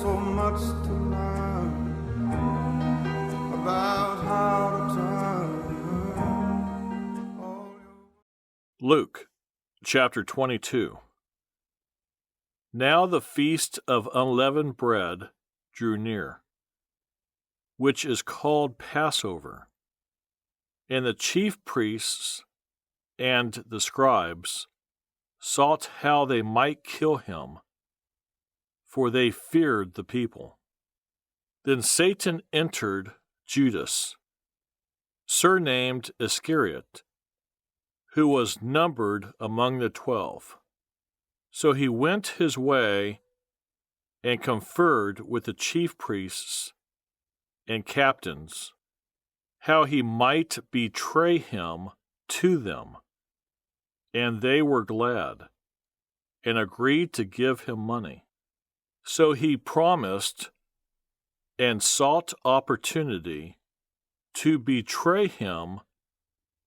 so much to learn about how to turn all your... Luke, chapter 22. Now the feast of unleavened bread drew near, which is called Passover. And the chief priests and the scribes sought how they might kill him, for they feared the people. Then Satan entered Judas, surnamed Iscariot, who was numbered among the 12. So he went his way and conferred with the chief priests and captains, how he might betray him to them. And they were glad, and agreed to give him money. So he promised and sought opportunity to betray him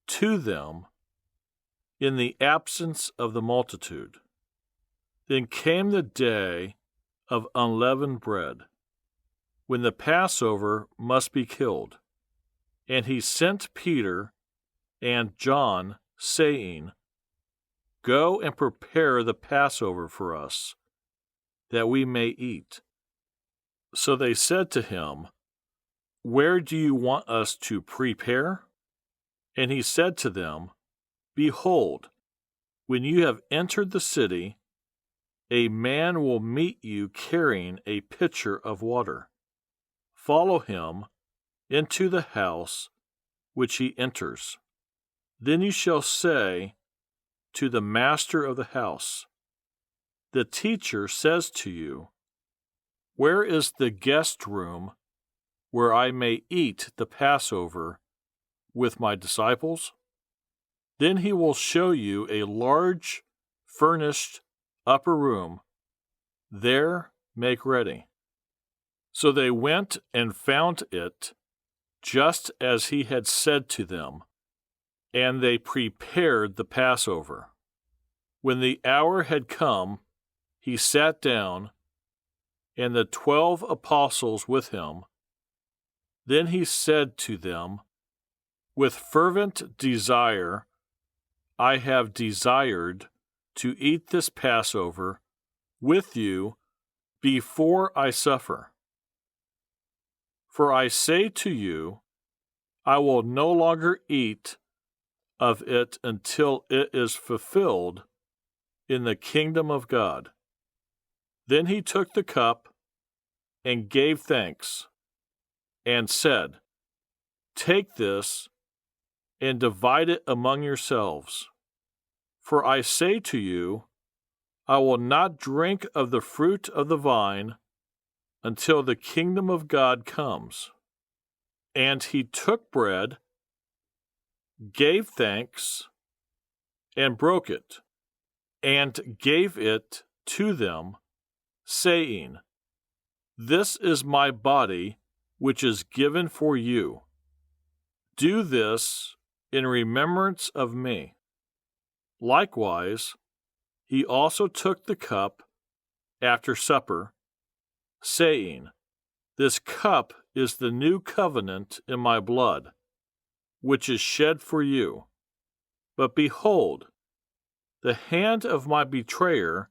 to them in the absence of the multitude. Then came the day of unleavened bread, when the Passover must be killed. And he sent Peter and John, saying, Go and prepare the Passover for us, that we may eat. So they said to him, Where do you want us to prepare? And he said to them, Behold, when you have entered the city, a man will meet you carrying a pitcher of water. Follow him into the house which he enters. Then you shall say to the master of the house, The teacher says to you, Where is the guest room where I may eat the Passover with my disciples? Then he will show you a large, furnished upper room. There make ready. So they went and found it just as he had said to them, and they prepared the Passover. When the hour had come, he sat down, and the 12 apostles with him. Then he said to them, With fervent desire I have desired to eat this Passover with you before I suffer. For I say to you, I will no longer eat of it until it is fulfilled in the kingdom of God. Then he took the cup and gave thanks, and said, Take this and divide it among yourselves. For I say to you, I will not drink of the fruit of the vine until the kingdom of God comes. And he took bread, gave thanks, and broke it, and gave it to them, saying, This is my body, which is given for you. Do this in remembrance of me. Likewise, he also took the cup after supper, saying, This cup is the new covenant in my blood, which is shed for you. But behold, the hand of my betrayer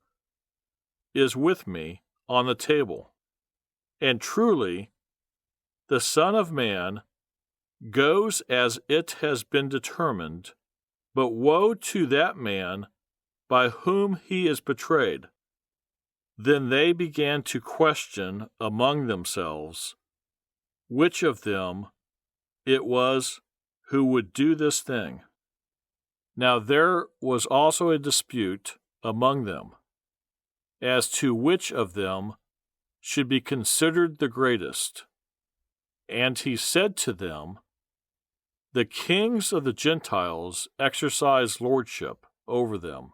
is with me on the table. And truly, the Son of Man goes as it has been determined, but woe to that man by whom he is betrayed. Then they began to question among themselves which of them it was who would do this thing. Now there was also a dispute among them as to which of them should be considered the greatest. And he said to them, The kings of the Gentiles exercise lordship over them,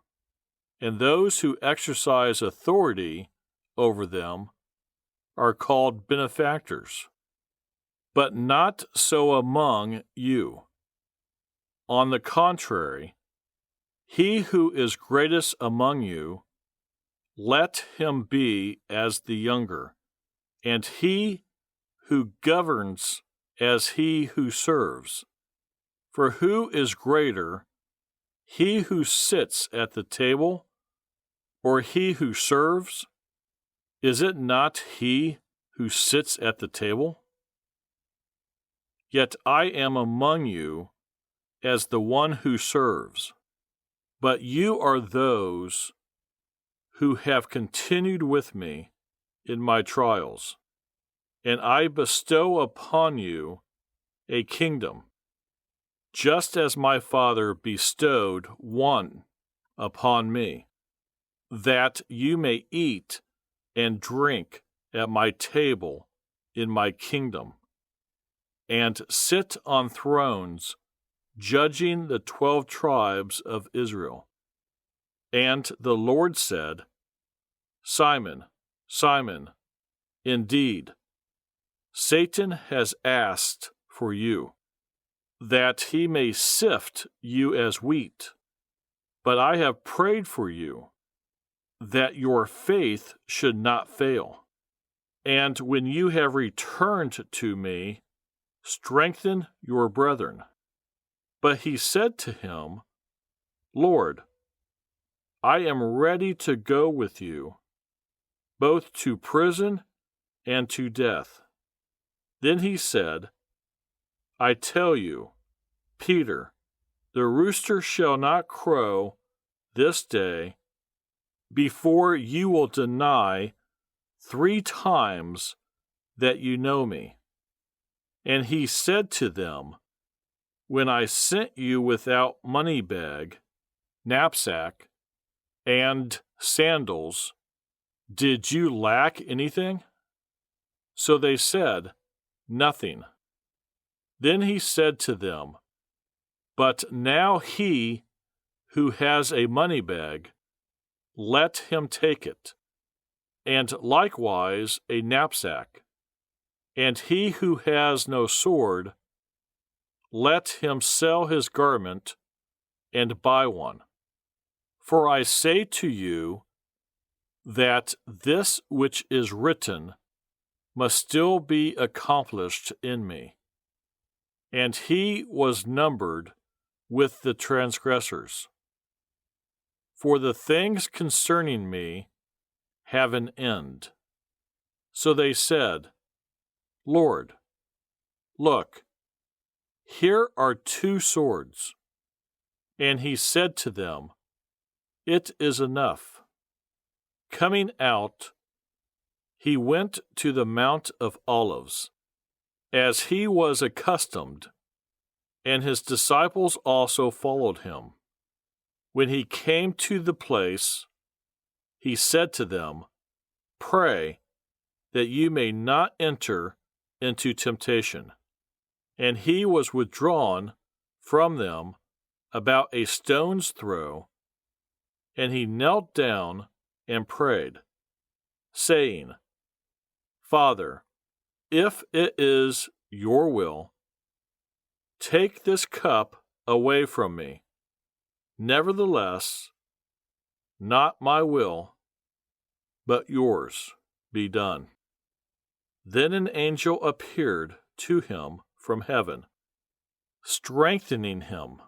and those who exercise authority over them are called benefactors. But not so among you. On the contrary, he who is greatest among you, let him be as the younger, and he who governs as he who serves. For who is greater, he who sits at the table, or he who serves? Is it not he who sits at the table? Yet I am among you as the one who serves. But you are those who have continued with me in my trials, and I bestow upon you a kingdom, just as my Father bestowed one upon me, that you may eat and drink at my table in my kingdom, and sit on thrones judging the 12 tribes of Israel. And the Lord said, Simon, Simon, indeed, Satan has asked for you, that he may sift you as wheat. But I have prayed for you, that your faith should not fail. And when you have returned to me, strengthen your brethren. But he said to him, Lord, I am ready to go with you, both to prison and to death. Then he said, I tell you, Peter, the rooster shall not crow this day before you will deny 3 times that you know me. And he said to them, When I sent you without money bag, knapsack, and sandals, did you lack anything? So they said, Nothing. Then he said to them, But now he who has a money bag, let him take it, and likewise a knapsack. And he who has no sword, let him sell his garment and buy one. For I say to you that this which is written must still be accomplished in me. And he was numbered with the transgressors. For the things concerning me have an end. So they said, Lord, look, here are 2 swords. And he said to them, It is enough. Coming out, he went to the Mount of Olives, as he was accustomed, and his disciples also followed him. When he came to the place, he said to them, Pray that you may not enter into temptation. And he was withdrawn from them about a stone's throw, and he knelt down and prayed, saying, Father, if it is your will, take this cup away from me. Nevertheless, not my will, but yours be done. Then an angel appeared to him from heaven, strengthening him.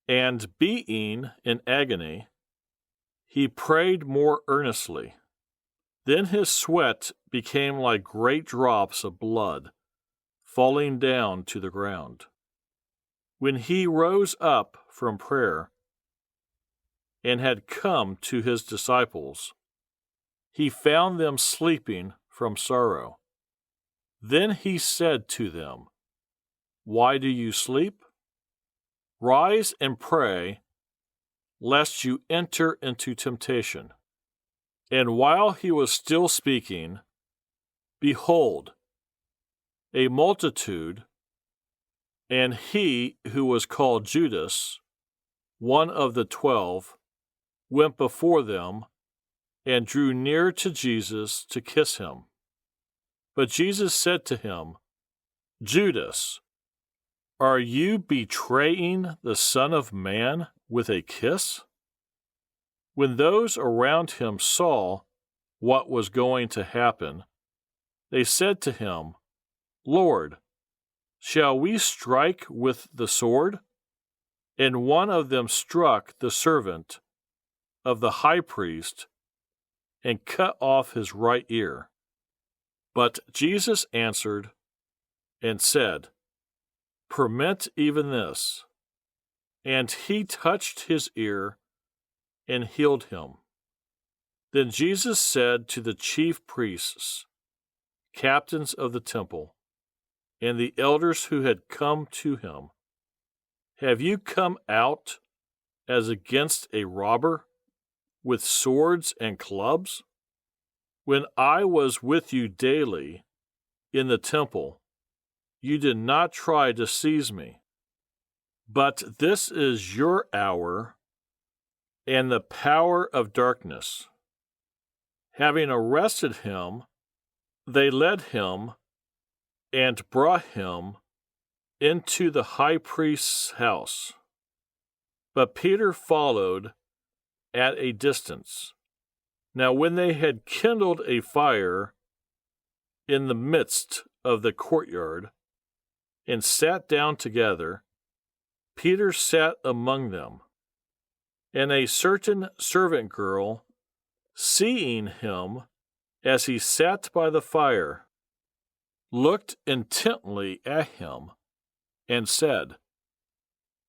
And being in agony, he prayed more earnestly. Then his sweat became like great drops of blood falling down to the ground. When he rose up from prayer and had come to his disciples, he found them sleeping from sorrow. Then he said to them, Why do you sleep? Rise and pray, lest you enter into temptation. And while he was still speaking, behold, a multitude, and he who was called Judas, one of the 12, went before them and drew near to Jesus to kiss him. But Jesus said to him, Judas, are you betraying the Son of Man with a kiss? When those around him saw what was going to happen, They said to him, Lord, shall we strike with the sword? And one of them struck the servant of the high priest and cut off his right ear. But Jesus answered and said, Permit even this. And he touched his ear and healed him. Then Jesus said to the chief priests, captains of the temple, and the elders who had come to him, Have you come out as against a robber with swords and clubs? When I was with you daily in the temple, you did not try to seize me. But this is your hour and the power of darkness. Having arrested him, they led him and brought him into the high priest's house. But Peter followed at a distance. Now when they had kindled a fire in the midst of the courtyard and sat down together, Peter sat among them. And a certain servant girl, seeing him as he sat by the fire, looked intently at him and said,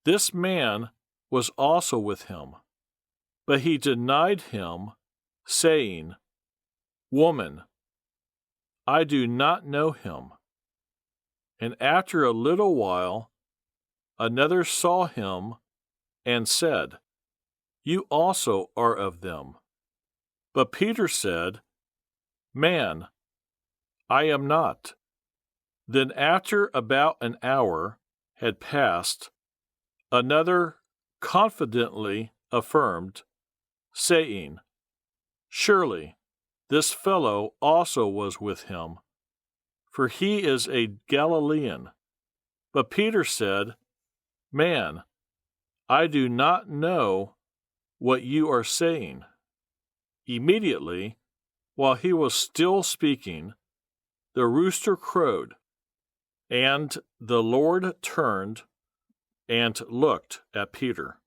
This man was also with him. But he denied him, saying, Woman, I do not know him. And after a little while, another saw him and said, You also are of them. But Peter said, Man, I am not. Then after about an hour had passed, another confidently affirmed, saying, Surely this fellow also was with him, for he is a Galilean. But Peter said, Man, I do not know what you are saying. Immediately, while he was still speaking, the rooster crowed, and the Lord turned and looked at Peter.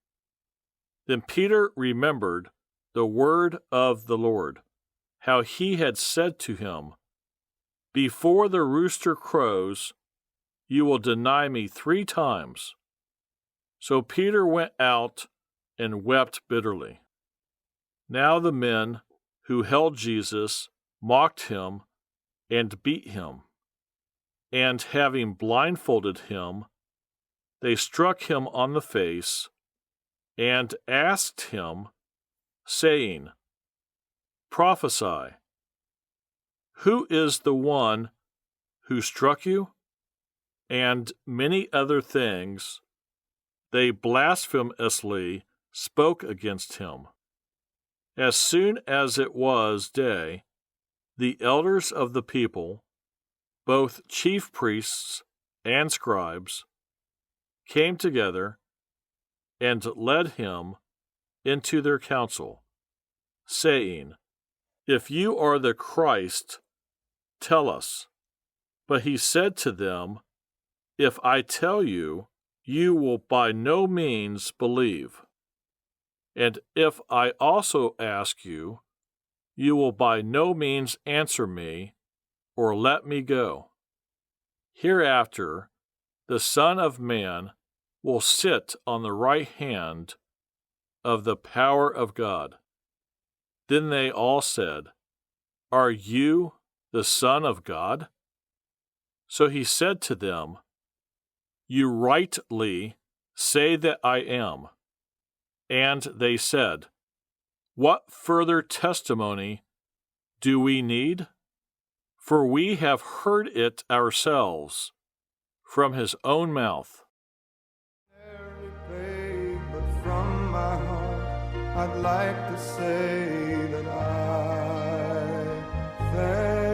Then Peter remembered the word of the Lord, how he had said to him, Before the rooster crows, you will deny me 3 times. So Peter went out and wept bitterly. Now the men who held Jesus mocked him and beat him. And having blindfolded him, they struck him on the face and asked him, saying, Prophesy, who is the one who struck you? And many other things they blasphemously spoke against him. As soon as it was day, the elders of the people, both chief priests and scribes, came together and led him into their council, saying, If you are the Christ, tell us. But he said to them, If I tell you, you will by no means believe. And if I also ask you, you will by no means answer me or let me go. Hereafter, the Son of Man will sit on the right hand of the power of God. Then they all said, Are you the Son of God? So he said to them, You rightly say that I am. And they said, What further testimony do we need? For we have heard it ourselves from his own mouth. Barely paid, but from my heart, I'd like to say that I thank